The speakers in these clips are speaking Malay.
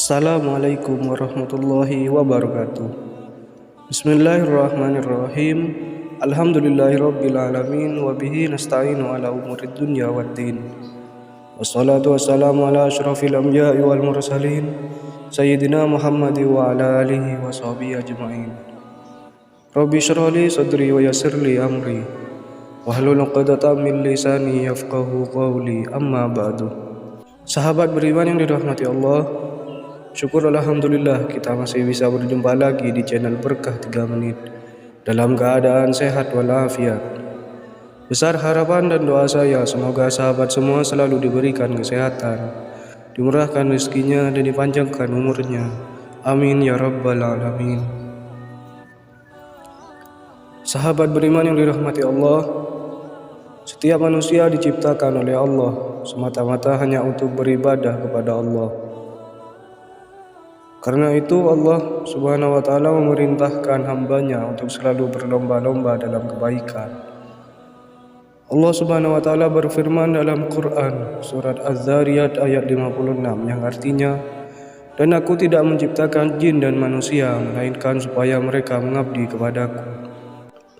Assalamualaikum warahmatullahi wabarakatuh. Bismillahirrahmanirrahim. Alhamdulillahirabbil alamin wa bihi nasta'inu ala umurid dunya waddin. Wassalatu wassalamu ala asyrafil anbiya'i wal mursalin sayyidina Muhammad wa ala alihi wa sahbihi ajma'in. Rabbi shrah li sadri wa yassir li amri wahlul 'uqdatam min lisani yafqahu qawli, amma ba'du. Sahabat beriman yang dirahmati Allah, syukur alhamdulillah kita masih bisa berjumpa lagi di channel Berkah 3 Menit dalam keadaan sehat walafiat. Besar harapan dan doa saya semoga sahabat semua selalu diberikan kesehatan, dimurahkan rezekinya dan dipanjangkan umurnya. Amin ya rabbal alamin. Sahabat beriman yang dirahmati Allah, setiap manusia diciptakan oleh Allah semata-mata hanya untuk beribadah kepada Allah. Karena itu Allah Subhanahu wa taala memerintahkan hambanya untuk selalu berlomba-lomba dalam kebaikan. Allah Subhanahu wa taala berfirman dalam Quran surat Az-Zariyat ayat 56 yang artinya, "Dan aku tidak menciptakan jin dan manusia melainkan supaya mereka mengabdi kepadaku."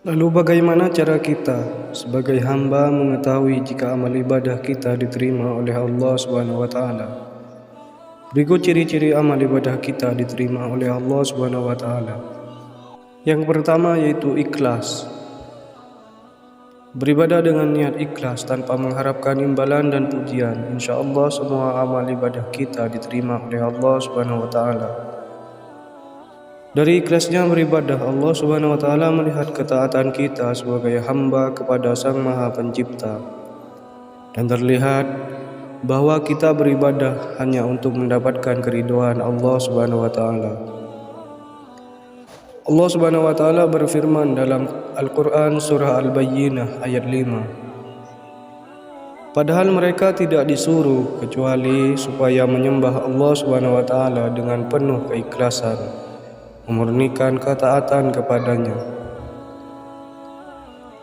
Lalu bagaimana cara kita sebagai hamba mengetahui jika amal ibadah kita diterima oleh Allah Subhanahu wa taala? Berikut ciri-ciri amal ibadah kita diterima oleh Allah Subhanahu wa taala. Yang pertama yaitu ikhlas. Beribadah dengan niat ikhlas tanpa mengharapkan imbalan dan pujian. Insyaallah semua amal ibadah kita diterima oleh Allah Subhanahu wa taala. Dari ikhlasnya beribadah, Allah Subhanahu wa taala melihat ketaatan kita sebagai hamba kepada Sang Maha Pencipta. Dan terlihat bahwa kita beribadah hanya untuk mendapatkan keridhaan Allah Subhanahu wa taala. Allah Subhanahu wa taala berfirman dalam Al-Qur'an surah Al-Bayyinah ayat 5. Padahal mereka tidak disuruh kecuali supaya menyembah Allah Subhanahu wa taala dengan penuh keikhlasan, memurnikan ketaatan kepadanya.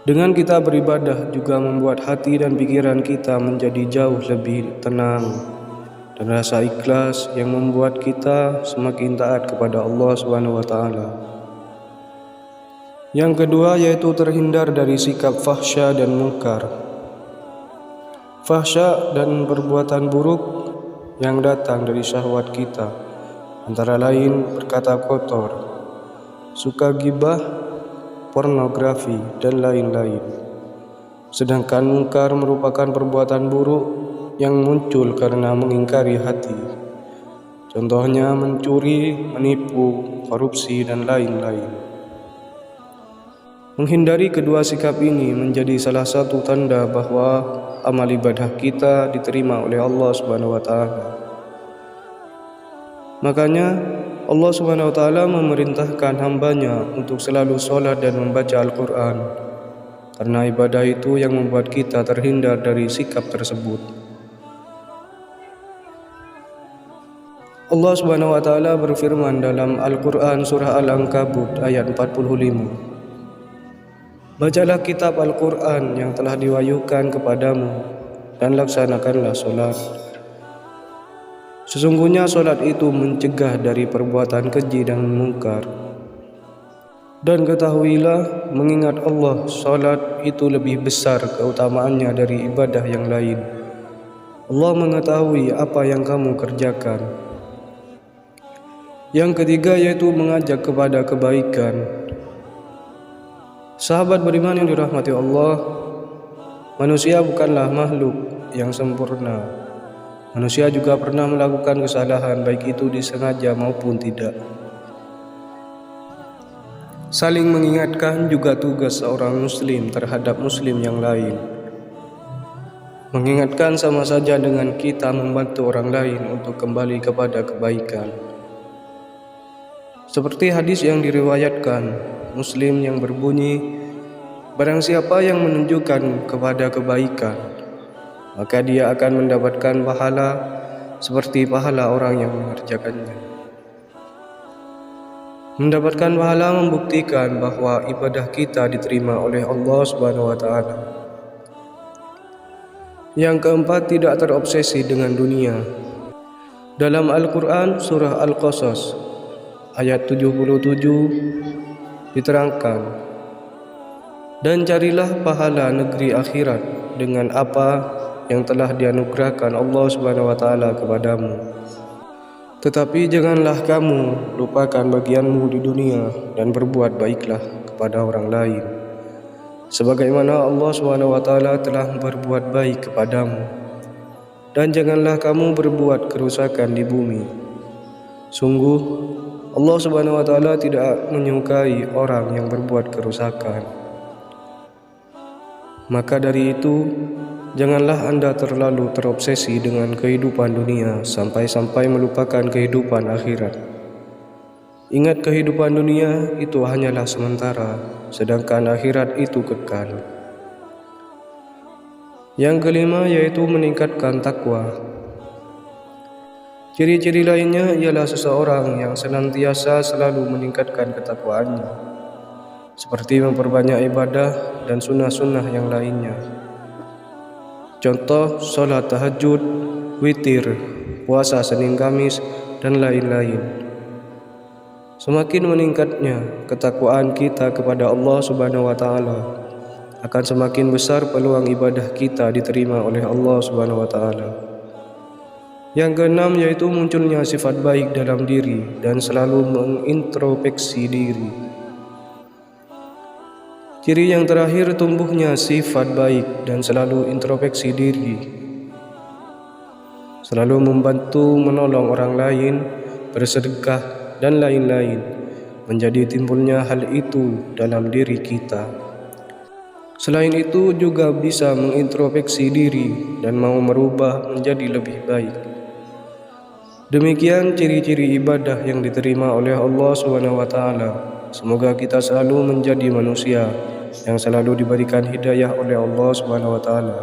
Dengan kita beribadah juga membuat hati dan pikiran kita menjadi jauh lebih tenang, dan rasa ikhlas yang membuat kita semakin taat kepada Allah Subhanahu wa taala. Yang kedua yaitu terhindar dari sikap fahsya dan mungkar. Fahsya dan perbuatan buruk yang datang dari syahwat kita, antara lain berkata kotor, suka ghibah, pornografi, dan lain-lain. Sedangkan mungkar merupakan perbuatan buruk yang muncul karena mengingkari hati. Contohnya mencuri, menipu, korupsi, dan lain-lain. Menghindari kedua sikap ini menjadi salah satu tanda bahwa amal ibadah kita diterima oleh Allah Subhanahu wa taala. Makanya Allah Subhanahu wa taala memerintahkan hambanya untuk selalu sholat dan membaca Al-Quran, karena ibadah itu yang membuat kita terhindar dari sikap tersebut. Allah Subhanahu wa taala berfirman dalam Al-Quran surah Al-Ankabut ayat 45. Bacalah kitab Al-Quran yang telah diwahyukan kepadamu dan laksanakanlah sholat. Sesungguhnya solat itu mencegah dari perbuatan keji dan mungkar. Dan ketahuilah, mengingat Allah, solat itu lebih besar keutamaannya dari ibadah yang lain. Allah mengetahui apa yang kamu kerjakan. Yang ketiga yaitu mengajak kepada kebaikan. Sahabat beriman yang dirahmati Allah, manusia bukanlah makhluk yang sempurna. Manusia juga pernah melakukan kesalahan, baik itu disengaja maupun tidak. Saling mengingatkan juga tugas seorang muslim terhadap muslim yang lain. Mengingatkan sama saja dengan kita membantu orang lain untuk kembali kepada kebaikan. Seperti hadis yang diriwayatkan Muslim yang berbunyi, barang siapa yang menunjukkan kepada kebaikan, maka dia akan mendapatkan pahala seperti pahala orang yang mengerjakannya. Mendapatkan pahala membuktikan bahwa ibadah kita diterima oleh Allah Subhanahu wa taala. Yang keempat, tidak terobsesi dengan dunia. Dalam Al-Quran surah Al-Qasas ayat 77 diterangkan, dan carilah pahala negeri akhirat dengan apa yang telah dianugerahkan Allah Subhanahu wa taala kepadamu. Tetapi janganlah kamu lupakan bagianmu di dunia dan berbuat baiklah kepada orang lain, sebagaimana Allah Subhanahu wa taala telah berbuat baik kepadamu. Dan janganlah kamu berbuat kerusakan di bumi. Sungguh Allah Subhanahu wa taala tidak menyukai orang yang berbuat kerusakan. Maka dari itu, janganlah Anda terlalu terobsesi dengan kehidupan dunia sampai-sampai melupakan kehidupan akhirat. Ingat, kehidupan dunia itu hanyalah sementara, sedangkan akhirat itu kekal. Yang kelima yaitu meningkatkan takwa. Ciri-ciri lainnya ialah seseorang yang senantiasa selalu meningkatkan ketakwaannya, seperti memperbanyak ibadah dan sunnah-sunnah yang lainnya. Contoh, sholat tahajud, witir, puasa Senin Kamis, dan lain-lain. Semakin meningkatnya ketakwaan kita kepada Allah Subhanahu wa taala, akan semakin besar peluang ibadah kita diterima oleh Allah Subhanahu wa taala. Yang keenam yaitu munculnya sifat baik dalam diri dan selalu mengintrospeksi diri. Ciri yang terakhir, tumbuhnya sifat baik dan selalu introspeksi diri, selalu membantu menolong orang lain, bersedekah dan lain-lain. Menjadi timbulnya hal itu dalam diri kita. Selain itu juga bisa mengintrospeksi diri dan mau merubah menjadi lebih baik. Demikian ciri-ciri ibadah yang diterima oleh Allah Subhanahu wa taala. Semoga kita selalu menjadi manusia yang selalu diberikan hidayah oleh Allah Subhanahu wa taala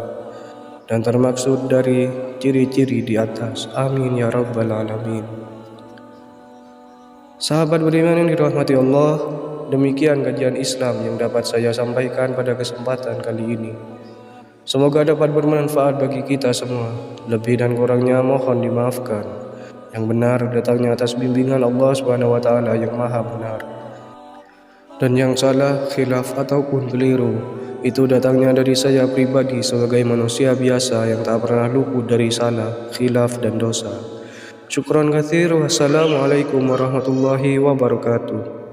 dan termaksud dari ciri-ciri di atas. Amin ya rabbal alamin. Sahabat beriman yang dirahmati Allah, demikian kajian Islam yang dapat saya sampaikan pada kesempatan kali ini. Semoga dapat bermanfaat bagi kita semua. Lebih dan kurangnya mohon dimaafkan. Yang benar datangnya atas bimbingan Allah Subhanahu wa taala yang Maha benar. Dan yang salah, khilaf ataupun keliru, itu datangnya dari saya pribadi sebagai manusia biasa yang tak pernah luput dari salah, khilaf dan dosa. Syukran katsir. Wassalamualaikum warahmatullahi wabarakatuh.